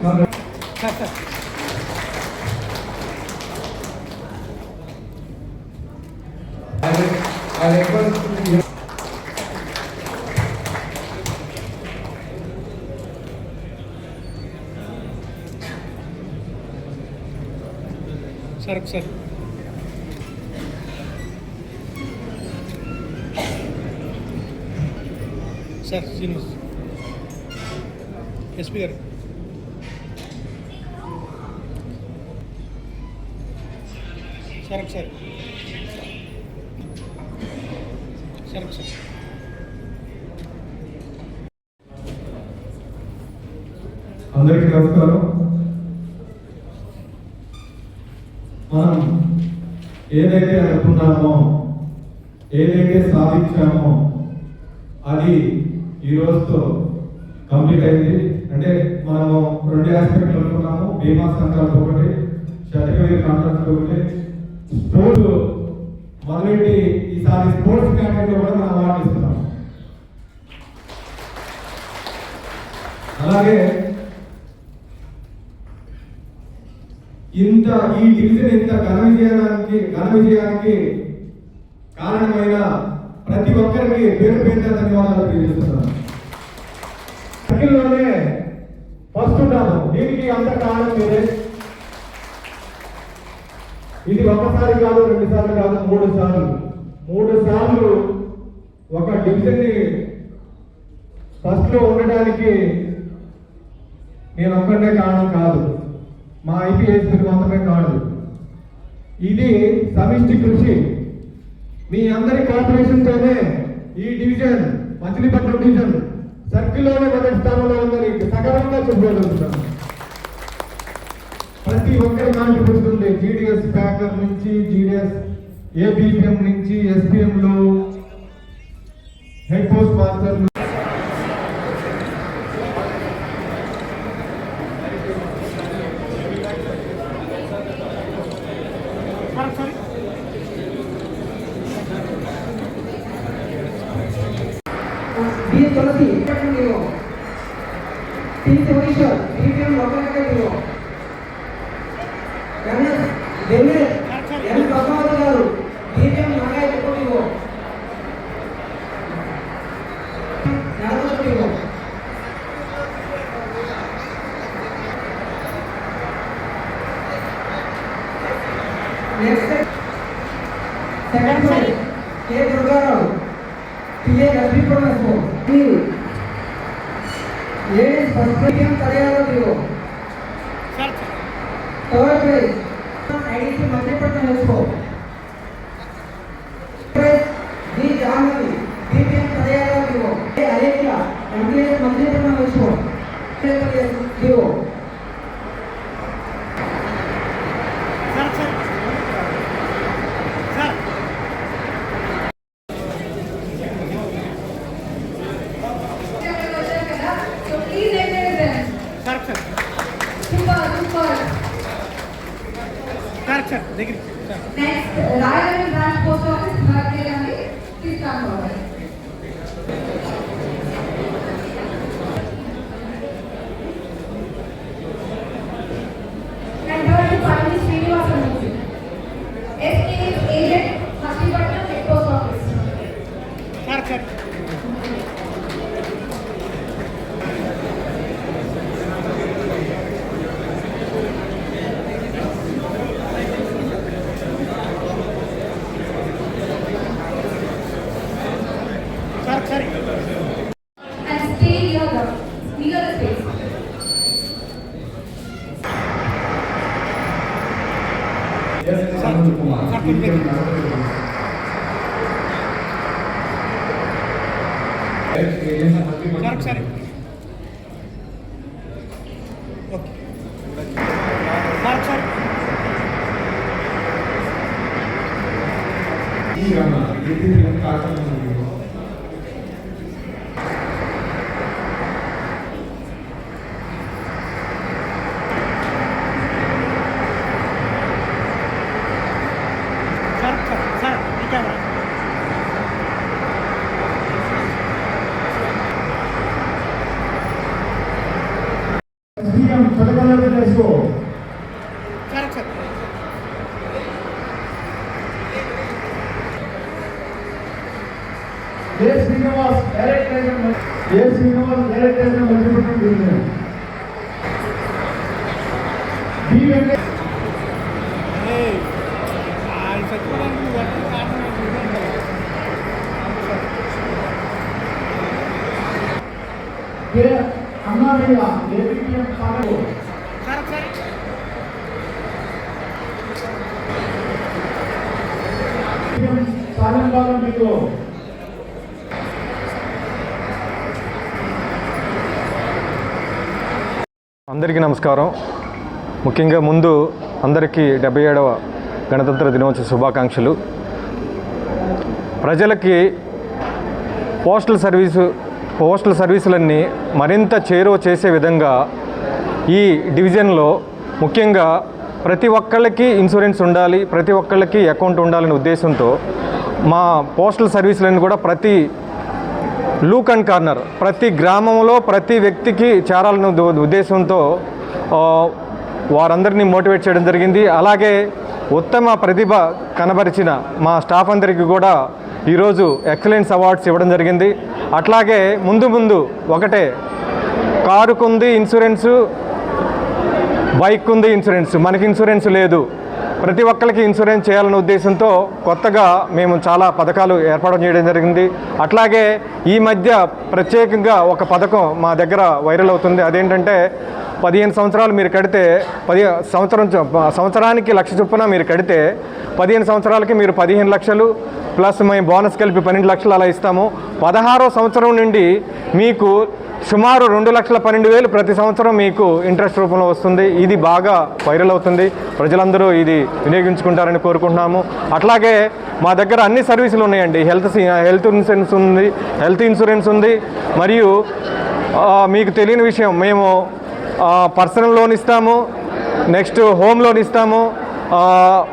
Sir sir sir Srinivas SP గారు sir sir sir sir అందరికీ నమస్కారం. మనం ఏదైతే అనుకున్నామో, ఏదైతే సాధించామో అది ఈ రోజుతో కంప్లీట్ అయింది. అంటే మనము 2 ఆస్పెక్ట్లు అనుకున్నాము. బీమా సంఘాలు ఒకటి, సర్టిఫికేట్ కాంట్రాక్ట్ ఒకటి, స్పోర్ట్స్ మొదలెట్టి ఈసారి స్పోర్ట్స్ కేటగిరీలో కూడా మనం అవార్డు ఇస్తున్నాం. అలాగే ఈ డివిజన్ ఇంత ఘన విజయానికి కారణమైన ప్రతి ఒక్కరికి పేరు పేరున ధన్యవాదాలు తెలియజేస్తున్నాను. సర్కిల్లోనే ఫస్ట్ ఉంటాము. దీనికి అంత కారణం మీరే. ఇది ఒకసారి కాదు, 2 సార్లు కాదు, 3 సార్లు ఒక డివిజన్ ని ఫస్ట్ లో ఉండడానికి నేను ఒక్కడే కారణం కాదు, మా ఐపీఎస్ మాత్రమే కాదు. ఇది సమిష్టి కృషి. మీ అందరి కోఆపరేషన్తోనే ఈ డివిజన్, మచిలీపట్నం డివిజన్ సర్కిల్లోనే మొదటి స్థానంలో ఉందని సగర్వంగా చెప్పగలుగుతున్నాను. ప్రతి ఒక్కరి కాంట్రిబ్యూషన్ ఉంది. జీడీఎస్ ప్యాకర్ నుంచి, జీడీఎస్ ఏబిపిఎం నుంచి, ఎస్పీఎం లో హెడ్ పోస్ట్ మాస్టర్ तुलसी तीसर बीपीएम लोकल गणेश देवे एम पद्मावती गारू बीपीएम नगाय कोटिवो नरकोटिवो next second side K Durgarao PA Lakshmi प्रोमेसो ये संस्कृतियम तैयार दियो sir third prize IDC Madhya Pradesh इसको प्राइज दी जानवी बीपीएम तैयार दियो ये अलेक्या एमपीएस मध्यप्रदेश इसको दियो Next, Rayagam Branch Post Office, Bharati Gandhi, please come forward. And third to finally Srinivasan Murthy, SK's agent, Machilipatnam Head Post Office. Sir. And stay near the space. Yes, Anand Kumar. Sorry. Okay. Sorry. SBI ABPM పథకాలు చేసుకో. Sir ఒకసారి A Srinivas director Madhyapatnam division. B Venkata చచ్చిపోవడానికి నువ్వు ఎక్కడ కారణం K Annarayya ABPM పాలన. Sir ఒకసారి సాయంకాలం మీకు అందరికీ నమస్కారం. ముఖ్యంగా ముందు అందరికీ 77వ గణతంత్ర దినోత్సవ శుభాకాంక్షలు. ప్రజలకి పోస్టల్ సర్వీసులన్నీ మరింత చేరువ చేసే విధంగా ఈ డివిజన్లో ముఖ్యంగా ప్రతి ఒక్కళ్ళకి ఇన్సూరెన్స్ ఉండాలి, ప్రతి ఒక్కళ్ళకి అకౌంట్ ఉండాలనే ఉద్దేశంతో మా పోస్టల్ సర్వీసులన్నీ కూడా ప్రతి లూక్ అండ్ కార్నర్, ప్రతి గ్రామంలో ప్రతి వ్యక్తికి చేరాలనే ఉద్దేశంతో వారందరినీ మోటివేట్ చేయడం జరిగింది. అలాగే ఉత్తమ ప్రతిభ కనబరిచిన మా స్టాఫ్ అందరికీ కూడా ఈరోజు ఎక్సలెన్స్ అవార్డ్స్ ఇవ్వడం జరిగింది. అట్లాగే ముందు ఒకటే, కారుకుంది ఇన్సూరెన్సు, బైక్ ఉంది ఇన్సూరెన్స్, మనకి ఇన్సూరెన్స్ లేదు, ప్రతి ఒక్కరికి ఇన్సూరెన్స్ చేయాలనే ఉద్దేశంతో కొత్తగా మేము చాలా పథకాలు ఏర్పాటు చేయడం జరిగింది. అట్లాగే ఈ మధ్య ప్రత్యేకంగా ఒక పథకం మా దగ్గర వైరల్ అవుతుంది. అదేంటంటే 15 సంవత్సరాలు మీరు కడితే సంవత్సరానికి 1,00,000 చొప్పున మీరు కడితే 15 సంవత్సరాలకి మీరు 15 లక్షలు ప్లస్ మేము బోనస్ కలిపి 12 లక్షలు అలా ఇస్తాము. 16వ సంవత్సరం నుండి మీకు సుమారు 2,12,000 ప్రతి సంవత్సరం మీకు ఇంట్రెస్ట్ రూపంలో వస్తుంది. ఇది బాగా వైరల్ అవుతుంది. ప్రజలందరూ ఇది వినియోగించుకుంటారని కోరుకుంటున్నాము. అట్లాగే మా దగ్గర అన్ని సర్వీసులు ఉన్నాయండి. హెల్త్ ఇన్సూరెన్స్ ఉంది. మరియు మీకు తెలియని విషయం, మేము పర్సనల్ లోన్ ఇస్తాము, నెక్స్ట్ హోమ్ లోన్ ఇస్తాము,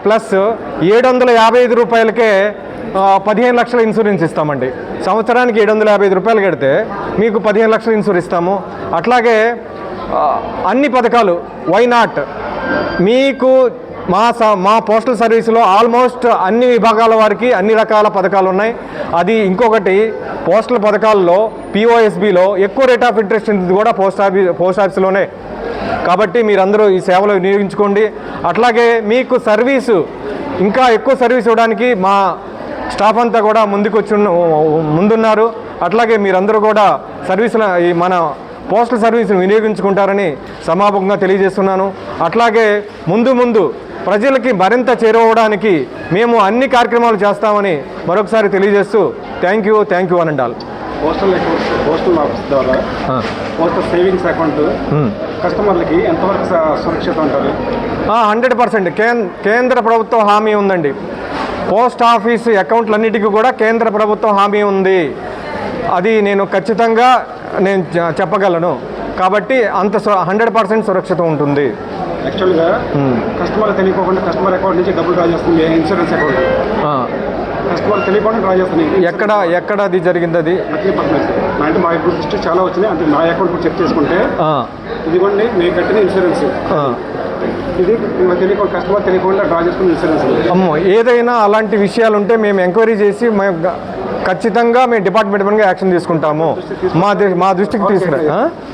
ప్లస్ 755 రూపాయలకే 15 లక్షల ఇన్సూరెన్స్ ఇస్తామండి. సంవత్సరానికి 755 రూపాయలు కడితే మీకు 15 లక్షల ఇన్సూరెన్స్ ఇస్తాము. అట్లాగే అన్ని పథకాలు వై నాట్ మీకు మా పోస్టల్ సర్వీసులో ఆల్మోస్ట్ అన్ని విభాగాల వారికి అన్ని రకాల పథకాలు ఉన్నాయి. అది ఇంకొకటి, పోస్టల్ పథకాల్లో పిఓఎస్బిలో ఎక్కువ రేట్ ఆఫ్ ఇంట్రెస్ట్ ఉంది కూడా పోస్ట్ ఆఫీస్లోనే. కాబట్టి మీరందరూ ఈ సేవలు వినియోగించుకోండి. అట్లాగే మీకు సర్వీసు ఇంకా ఎక్కువ సర్వీస్ ఇవ్వడానికి మా స్టాఫ్ అంతా కూడా ముందున్నారు. అట్లాగే మీరందరూ కూడా ఈ మన పోస్టల్ సర్వీస్ని వినియోగించుకుంటారని సమాపకంగా తెలియజేస్తున్నాను. అట్లాగే ముందు ప్రజలకి మరింత చేరువడానికి మేము అన్ని కార్యక్రమాలు చేస్తామని మరొకసారి తెలియజేస్తూ థ్యాంక్ యూ అనండాల్. పోస్టల్ ఆఫీస్ ద్వారా పోస్టల్ సేవింగ్స్ అకౌంట్ కస్టమర్లకి ఎంతవరకు సురక్షితం ఉంటుంది? 100% కేంద్ర ప్రభుత్వ హామీ ఉందండి. పోస్ట్ ఆఫీస్ అకౌంట్లన్నిటికీ కూడా కేంద్ర ప్రభుత్వం హామీ ఉంది. అది నేను ఖచ్చితంగా చెప్పగలను. కాబట్టి అంత 100% సురక్షితం ఉంటుంది. యాక్చువల్గా కస్టమర్ తెలియకోకుండా కస్టమర్ అకౌంట్ నుంచి డబ్బులు డ్రా చేస్తుంది ఇన్సూరెన్స్ అకౌంట్. కస్టమర్ తెలియకుండా డ్రా చేస్తుంది. ఎక్కడ అది జరిగింది? అది అంటే మా దృష్టి చాలా వచ్చినాయి. అంటే నా అకౌంట్ కూడా చెక్ చేసుకుంటే ఇదిగోండి నేను కట్టిన ఇన్సూరెన్స్, ఇది తెలియకుండా కస్టమర్ తెలియకుండా డ్రా చేసుకున్న ఇన్సూరెన్స్. అమ్మో, ఏదైనా అలాంటి విషయాలు ఉంటే మేము ఎంక్వైరీ చేసి ఖచ్చితంగా మేము డిపార్ట్మెంట్ యాక్షన్ తీసుకుంటాము. మా దృష్టికి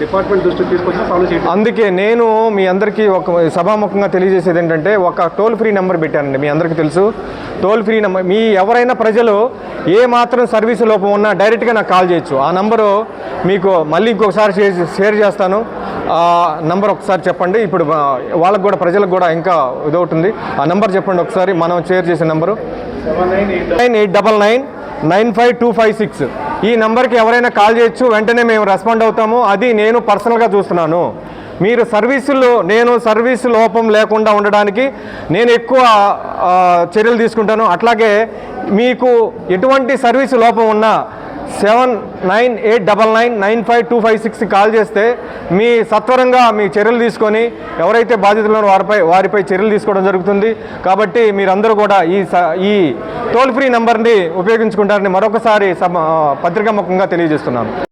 డిపార్ట్మెంట్ దృష్టికి తీసుకొచ్చి అందుకే నేను మీ అందరికీ ఒక సభాముఖంగా తెలియజేసేది ఏంటంటే, ఒక టోల్ ఫ్రీ నెంబర్ పెట్టానండి. మీ అందరికీ తెలుసు టోల్ ఫ్రీ నెంబర్. మీ ఎవరైనా ప్రజలు ఏ మాత్రం సర్వీసు లోపం ఉన్నా డైరెక్ట్గా నాకు కాల్ చేయొచ్చు. ఆ నంబరు మీకు మళ్ళీ ఇంకొకసారి షేర్ చేస్తాను. నంబర్ ఒకసారి చెప్పండి. ఇప్పుడు వాళ్ళకు కూడా ప్రజలకు కూడా ఇంకా ఇదవుతుంది. ఆ నెంబర్ చెప్పండి ఒకసారి. మనం షేర్ చేసే నెంబరు 7899952556. ఈ నెంబర్కి ఎవరైనా కాల్ చేయొచ్చు. వెంటనే మేము రెస్పాండ్ అవుతాము. అది నేను పర్సనల్గా చూస్తున్నాను. మీరు సర్వీసు లోపం లేకుండా ఉండడానికి నేను ఎక్కువ చర్యలు తీసుకుంటాను. అట్లాగే మీకు ఎటువంటి సర్వీసు లోపం ఉన్నా 7989995256 కాల్ చేస్తే మీ సత్వరంగా మీ చర్యలు తీసుకొని ఎవరైతే బాధితులు వారిపై చర్యలు తీసుకోవడం జరుగుతుంది. కాబట్టి మీరందరూ కూడా ఈ టోల్ ఫ్రీ నెంబర్ని ఉపయోగించుకుంటారని మరొకసారి పత్రికాముఖంగా తెలియజేస్తున్నాను.